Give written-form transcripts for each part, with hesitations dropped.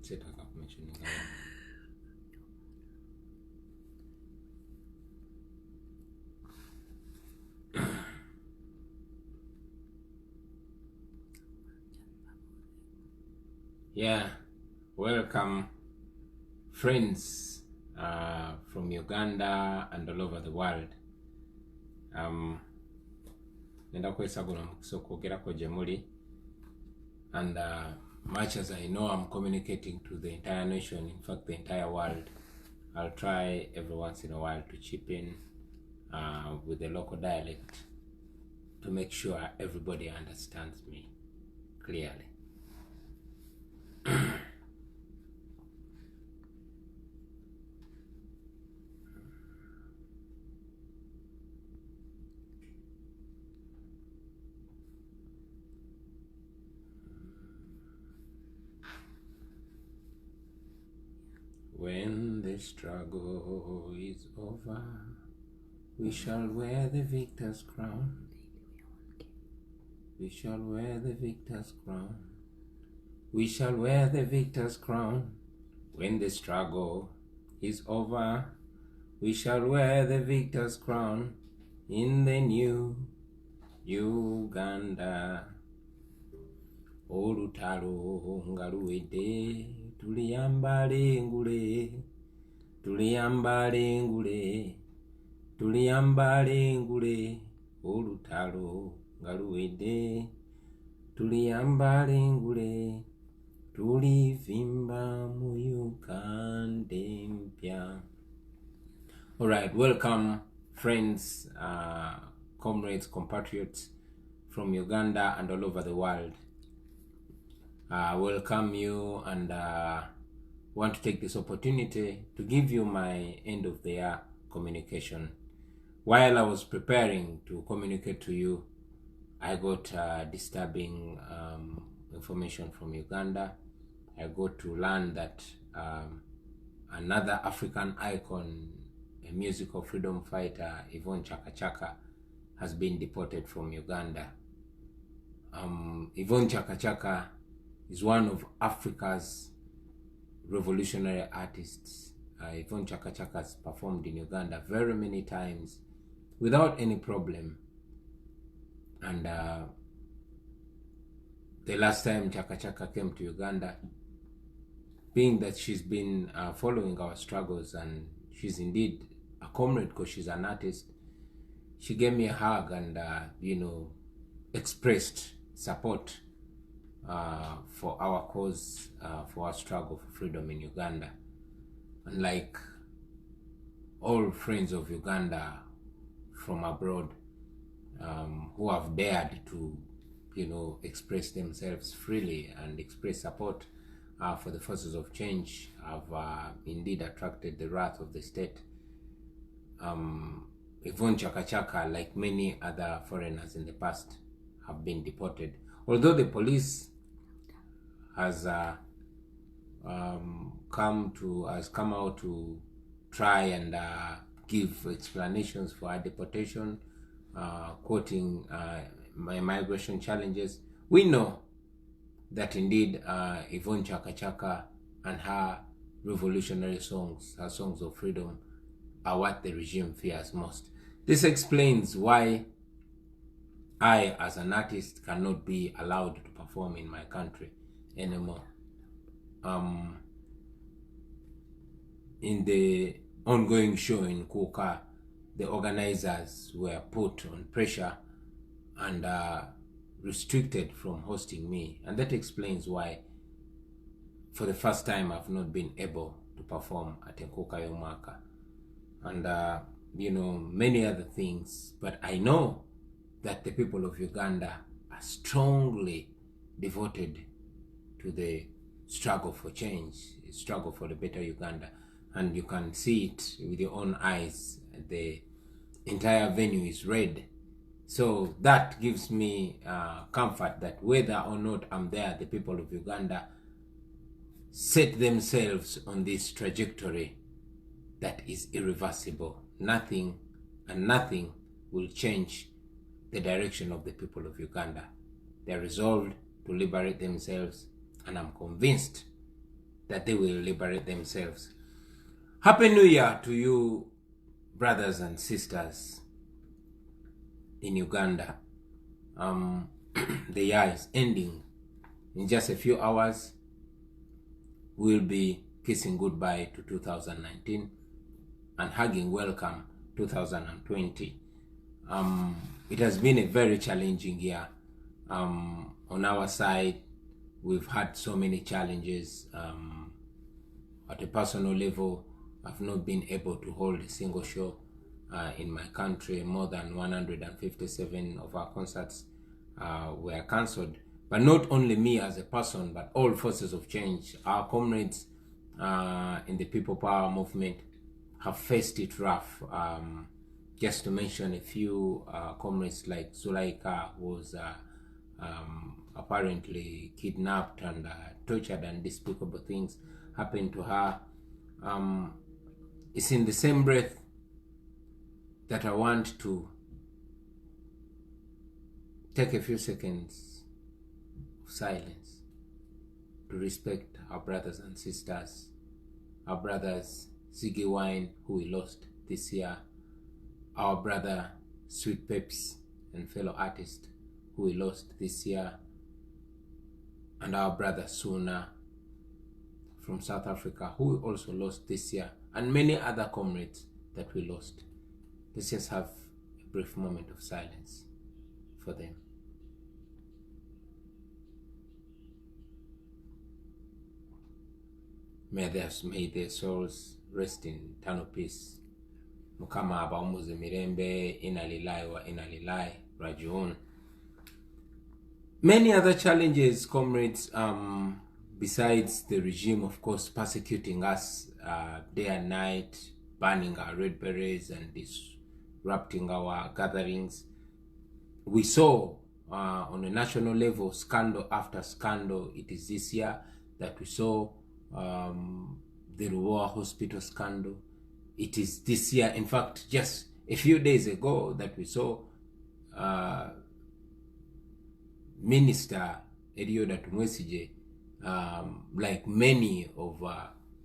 set a confirmation. Yeah, welcome friends from Uganda and all over the world. Nenda kwesagula mukusokogera ko jemuli, and much as I know I'm communicating to the entire nation, in fact the entire world, I'll try every once in a while to chip in with the local dialect to make sure everybody understands me clearly. When the struggle is over, we shall wear the victor's crown. We shall wear the victor's crown. We shall wear the victor's crown. When the struggle is over, we shall wear the victor's crown in the new Uganda. Olutalo nga luwedde, tuliyambale engule, tuliyambale engule, tuliyambale engule. Olutalo nga luwedde, tuliyambale engule, tulivimba mu Uganda empya. All right, welcome friends, comrades, compatriots from Uganda and all over the world. Welcome you, and want to take this opportunity to give you my end of the year communication. While I was preparing to communicate to you, I got disturbing information from Uganda. I got to learn that another African icon, a musical freedom fighter, Yvonne Chaka, has been deported from Uganda. Yvonne Chaka is one of Africa's revolutionary artists. Yvonne Chaka has performed in Uganda very many times without any problem. And the last time Chaka came to Uganda, being that she's been following our struggles and she's indeed a comrade because she's an artist, she gave me a hug and expressed support for our cause, for our struggle for freedom in Uganda. And like all friends of Uganda from abroad who have dared to express themselves freely and express support for the forces of change, have indeed attracted the wrath of the state. Yvonne Chaka, like many other foreigners in the past, have been deported. Although the police has come out to try and give explanations for our deportation, quoting my migration challenges, we know that indeed Yvonne Chaka and her revolutionary songs, her songs of freedom, are what the regime fears most. This explains why I, as an artist, cannot be allowed to perform in my country anymore. In the ongoing show in Kuka, the organizers were put on pressure and restricted from hosting me, and that explains why for the first time I've not been able to perform at Nkuka Yomaka, and many other things. But I know that the people of Uganda are strongly devoted to the struggle for change, struggle for the better Uganda, and you can see it with your own eyes. The entire venue is red. So that gives me comfort that whether or not I'm there, the people of Uganda set themselves on this trajectory that is irreversible. Nothing and nothing will change the direction of the people of Uganda. They're resolved to liberate themselves, and I'm convinced that they will liberate themselves. Happy New Year to you, brothers and sisters in Uganda. The year is ending. In just a few hours, we'll be kissing goodbye to 2019 and hugging welcome 2020. It has been a very challenging year. On our side, we've had so many challenges. At a personal level, I've not been able to hold a single show in my country. More than 157 of our concerts were cancelled. But not only me as a person, but all forces of change. Our comrades in the People Power movement have faced it rough. Just to mention a few comrades like Zulaika was apparently kidnapped and tortured, and despicable things happened to her. It's in the same breath that I want to take a few seconds of silence to respect our brothers and sisters, our brothers Bobi Wine, who we lost this year, our brother Sweet Peps and fellow artist who we lost this year, and our brother Suna from South Africa, who we also lost this year, and many other comrades that we lost. Let's just have a brief moment of silence for them. May their souls rest in eternal peace. Mukama abawumuze mirembe, inalilai wa inalilai rajiun. Many other challenges, comrades, besides the regime, of course, persecuting us day and night, burning our red berets and disrupting our gatherings. We saw on a national level scandal after scandal. It is this year that we saw the Ruwa hospital scandal. It is this year, in fact, just a few days ago, that we saw Minister Elioda Tumwesije, like many of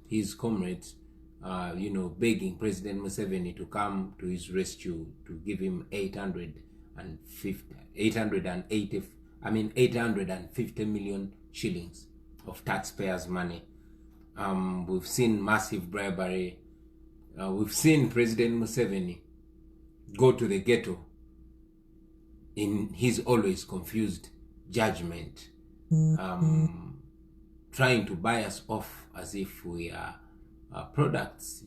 his comrades, begging President Museveni to come to his rescue, to give him 850 million shillings of taxpayers' money. We've seen massive bribery. We've seen President Museveni go to the ghetto in his always confused judgment, trying to buy us off as if we are products,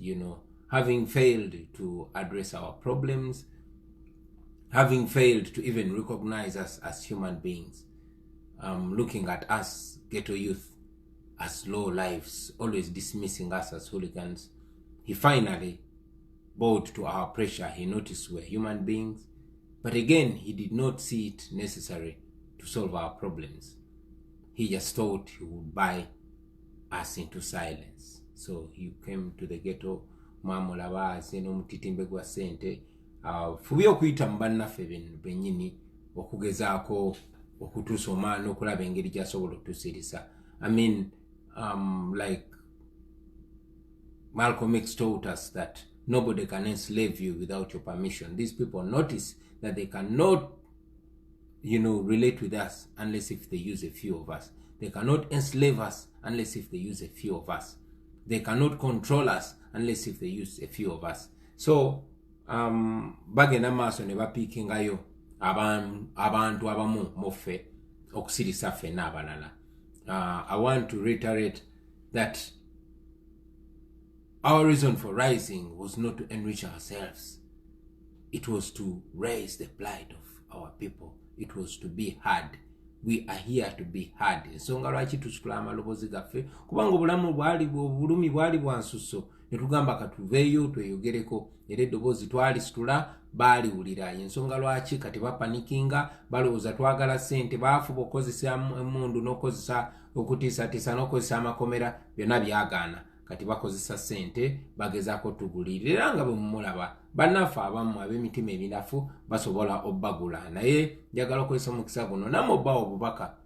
having failed to address our problems, having failed to even recognize us as human beings, looking at us, ghetto youth, as low lives, always dismissing us as hooligans. He finally bowed to our pressure. He noticed we're human beings, but again, he did not see it necessary to solve our problems. He just thought he would buy us into silence. So he came to the ghetto, mwamulaba no mutitimbe gwa sente, fubi okuyita mbannaffe bennyini okugezaako okutusoma n'okulaba engeri gy'asobola okutusirisa. I mean, like Malcolm X told us that nobody can enslave you without your permission. These people notice that they cannot, relate with us unless if they use a few of us. They cannot enslave us unless if they use a few of us. They cannot control us unless if they use a few of us. So, bagenda maaso ne bapiikingayo abantu abamu muffe okusirisa ffenna abalala. I want to reiterate that our reason for rising was not to enrich ourselves. It was to raise the plight of our people. It was to be heard. We are here to be heard. Ensonga lwaki tusitula amaloboozi gaffe, kubanga obulumi bwali bwa nsusso ne tugamba katuveeyo tweyogereko, era eddoboozi twalisitula baaliwulira. Ensonga lwaki kati bapanikinga, balowooza twagala ssente, baafuba okukozesa emmundu n'okozesa okutiisatiisa n'okozesa amakomera, byonna byagaana. Kati bakozesa ssente bagezaako tugulira. Era nga bwe mumulaba bannaffe abamu ab'emitima ebinafu basobola obbagula. Naye njagala okozesa omukisa guno nammwe obbawo obubaka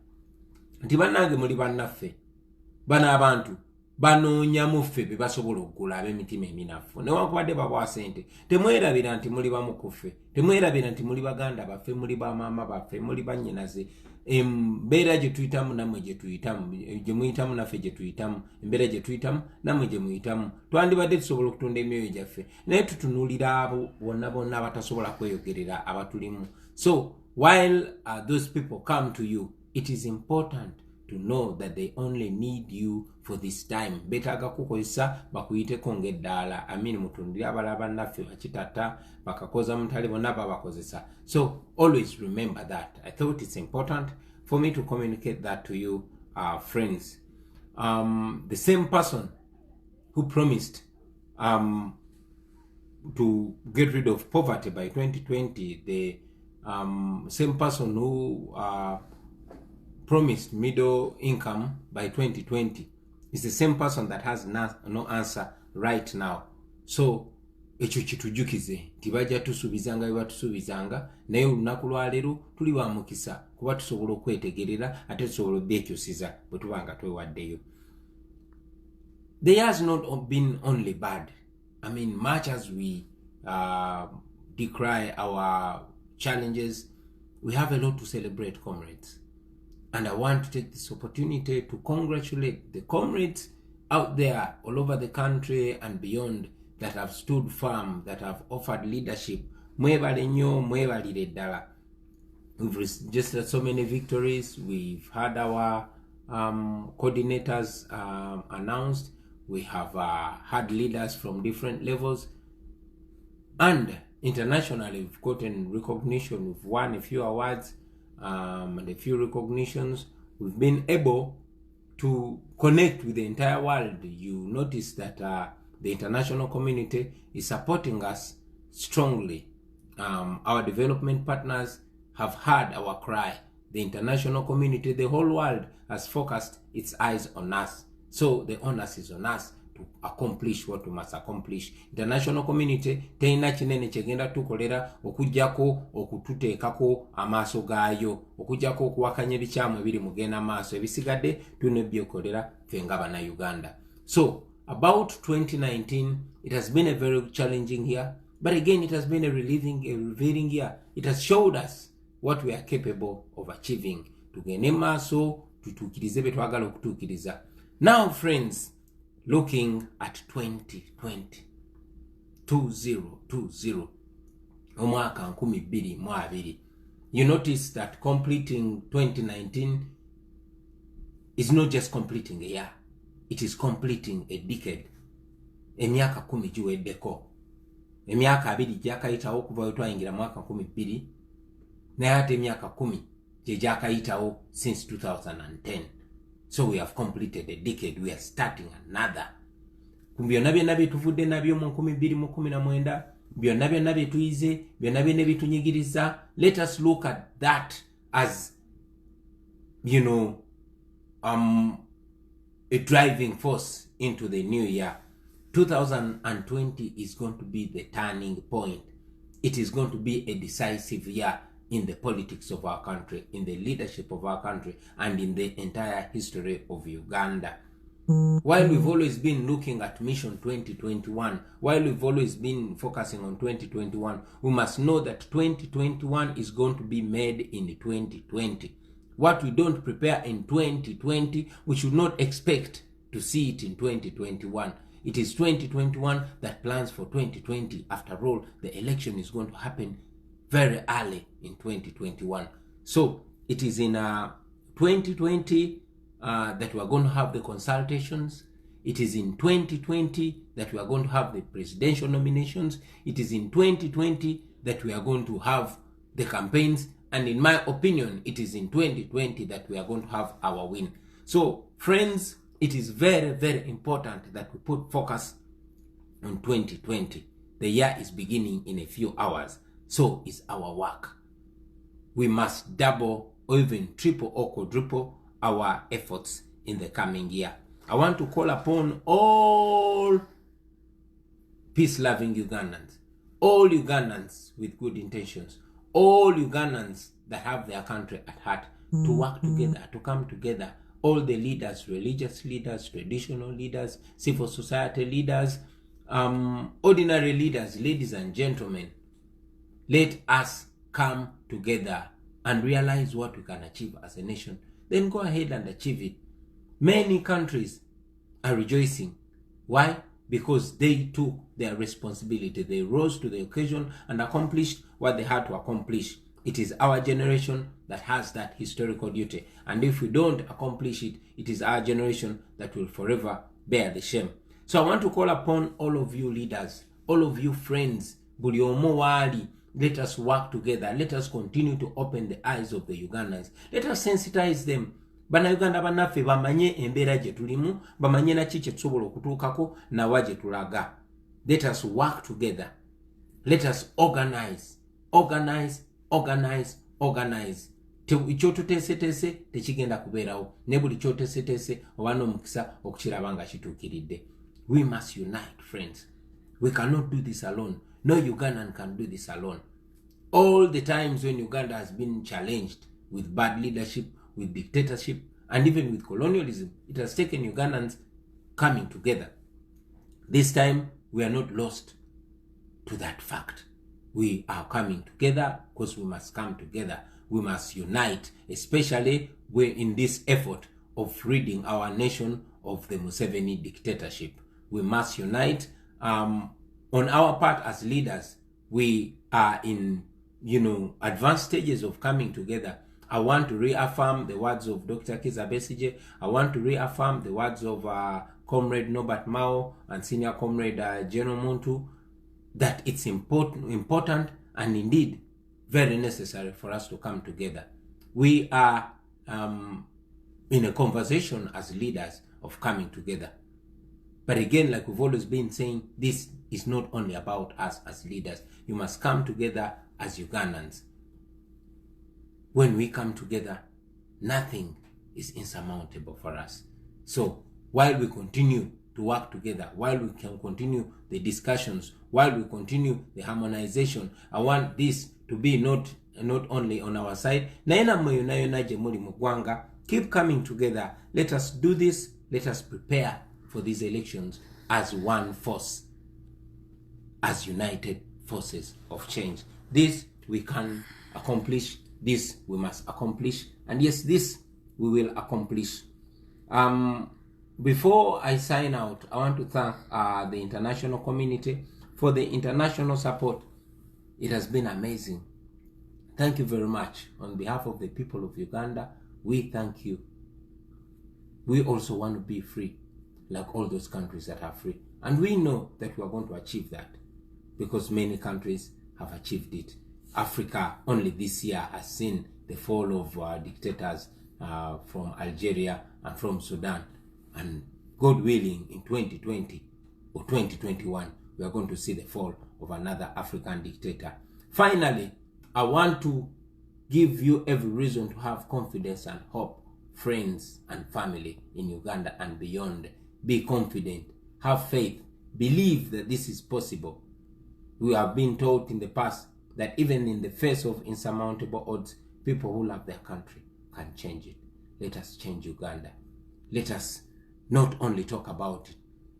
nti bannange muli bannaffe, bano abantu banoonya ffe be basobola okugula ab'emitima eminafu newankubadde babawa sente temwerabira nti muli bamu ku ffe temwerabira nti muli baganda baffe muli bamaama baffe muli bannyinaze embeera gye tuyitamu nammwe gye tuyitamu gye muyitamu naffe gye tuyitamu embeera gye tuyitamu nammwe gye muyitamu twandibadde tusobola okutunda emyoyo gyaffe naye tutunuulira abo bonna bonna abatasobola kweyogerera abatulimu. So while those people come to you, it is important to know that they only need you for this time. Betaaga kukozesa bakuyiteko ng'eddaala mutundire abalala bannaffe bakitata bakakoza mutale bonna babakozesa. So always remember that. I thought it's important for me to communicate that to you, friends. The same person who promised to get rid of poverty by 2020, the same person who promised middle income by 2020 is the same person that has no answer right now. So ekyo kitujukize tibajja tusubizanga bye batusubizanga naye olunaku lwaleero tuli ba mukisa kuba tusobola okwetegerera ate tusobola obyekyusiza bwe tuba nga twewaddeyo. The year has not been only bad. I mean, much as we decry our challenges, we have a lot to celebrate, comrades. And I want to take this opportunity to congratulate the comrades out there all over the country and beyond that have stood firm, that have offered leadership. Mwebale nnyo, mwebalire ddala. We've registered so many victories. We've had our coordinators announced. We have had leaders from different levels. And internationally, we've gotten recognition. We've won a few awards and a few recognitions. We've been able to connect with the entire world. You notice that the international community is supporting us strongly. Our development partners have heard our cry. The international community, the whole world has focused its eyes on us. So the onus is on us to accomplish what we must accomplish. International community teina kinene kyegenda tukolera okujjako okututeekako amaaso gaayo, okujjako okuwakanya ebikyamu ebiri mugenda maaso, ebisigadde tulina ebyokolera ffe nga Bannayuganda. So about 2019, it has been a very challenging year, but again it has been a revealing year. It has showed us what we are capable of achieving. Tugende maaso tutuukirize bye twagala okutuukiriza. Now, friends, looking at 2020, omwaka 2020, you notice that completing 2019 is not just completing a year, it is completing a decade. Emyaka 10 giweddeko. Emyaka 2 gyakayitawo kuva twayingira mwaka 2020, naye ate emyaka 10 gye gyakayitawo since 2010. So we have completed a decade. We are starting another. Byonna byonna bye tuvudde nabyo mu 2019, byonna byonna bye tuyize, byonna byonna bye tunyigiriza. Let us look at that as, you know, a driving force into the new year. 2020 is going to be the turning point. It is going to be a decisive year in the politics of our country, in the leadership of our country, and in the entire history of Uganda. While we've always been looking at Mission 2021, while we've always been focusing on 2021, we must know that 2021 is going to be made in 2020. What we don't prepare in 2020, we should not expect to see it in 2021. It is 2021 that plans for 2020. After all, the election is going to happen very early in 2021. So it is in 2020 that we are going to have the consultations. It is in 2020 that we are going to have the presidential nominations. It is in 2020 that we are going to have the campaigns. And in my opinion, it is in 2020 that we are going to have our win. So friends, it is very, very important that we put focus on 2020. The year is beginning in a few hours. So is our work. We must double or even triple or quadruple our efforts in the coming year. I want to call upon all peace-loving Ugandans, all Ugandans with good intentions, all Ugandans that have their country at heart, to work together, to come together, all the leaders, religious leaders, traditional leaders, civil society leaders, ordinary leaders, ladies and gentlemen, let us come together and realize what we can achieve as a nation. Then go ahead and achieve it. Many countries are rejoicing. Why? Because they took their responsibility. They rose to the occasion and accomplished what they had to accomplish. It is our generation that has that historical duty. And if we don't accomplish it, it is our generation that will forever bear the shame. So I want to call upon all of you leaders, all of you friends, buli omu wali, let us work together. Let us continue to open the eyes of the Ugandans. Let us sensitize them. Bana Uganda banaffe bamanye embeera gye tulimu, bamanye naki kye tusobola okutuukako nawa gye tulaga. Let us work together. Let us organize. Ekyotuteeseteese tekigenda kubeerawo. Ne buli kyoteeseteese oba n'omukisa okukiraba nga kituukiridde. We must unite, friends. We cannot do this alone. No Ugandan can do this alone. All the times when Uganda has been challenged with bad leadership, with dictatorship, and even with colonialism, it has taken Ugandans coming together. This time, we are not lost to that fact. We are coming together because we must come together. We must unite, especially in this effort of freeing our nation of the Museveni dictatorship. We must unite. On our part as leaders, we are in, advanced stages of coming together. I want to reaffirm the words of Dr. Kizza Besigye. I want to reaffirm the words of Comrade Norbert Mao and Senior Comrade General Muntu, that it's important and indeed very necessary for us to come together. We are in a conversation as leaders of coming together. But again, like we've always been saying, this is not only about us as leaders. You must come together as Ugandans. When we come together, nothing is insurmountable for us. So while we continue to work together, while we can continue the discussions, while we continue the harmonization, I want this to be not only on our side. Keep coming together. Let us do this. Let us prepare for these elections as one force, as united forces of change. This we can accomplish. This we must accomplish. And yes, this we will accomplish. Before I sign out, I want to thank the international community for the international support. It has been amazing. Thank you very much. On behalf of the people of Uganda, we thank you. We also want to be free, like all those countries that are free. And we know that we are going to achieve that because many countries have achieved it. Africa only this year has seen the fall of dictators from Algeria and from Sudan. And God willing, in 2020 or 2021, we are going to see the fall of another African dictator. Finally, I want to give you every reason to have confidence and hope, friends and family in Uganda and beyond. Be confident, have faith, believe that this is possible. We have been taught in the past that even in the face of insurmountable odds, people who love their country can change it. Let us change Uganda. Let us not only talk about it,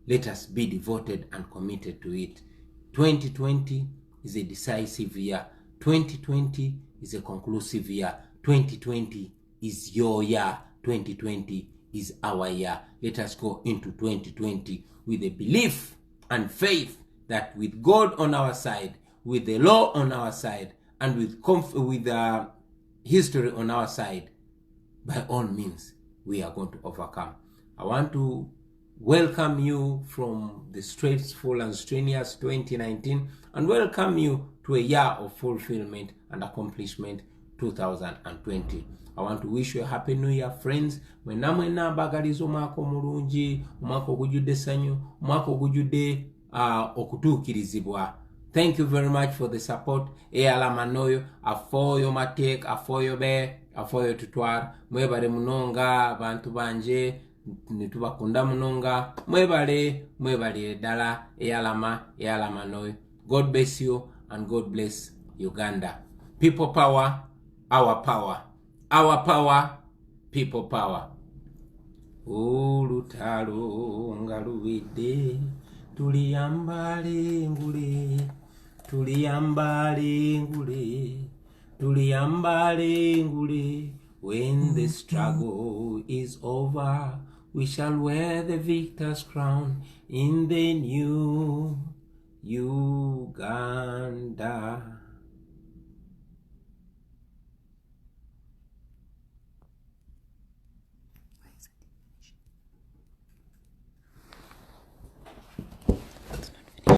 let us be devoted and committed to it. 2020 is a decisive year. 2020 is a conclusive year. 2020 is your year. 2020 is our year. Let us go into 2020 with a belief and faith that with God on our side, with the law on our side, and with history on our side, by all means, we are going to overcome. I want to welcome you from the stressful and strenuous 2019 and welcome you to a year of fulfillment and accomplishment, 2020. I want to wish you a happy new year, friends. Mwena mwena bagalizo omwaka omulungi, omwaka ogujjudde essanyu, omwaka ogujjudde okutuukirizibwa. Thank you very much for the support. Eyalamanoyo afoyo matek afoyo be afoyo tutwara mwebale munonga abantu banje nitubakunda munonga mwebale dala eyalamanoyo. God bless you and God bless Uganda. People power, our power. Our power, people power. olutalo nga luwedde tuliyambale ngule tuliyambale ngule tuliyambale ngule. When the struggle is over, we shall wear the victor's crown in the new Uganda.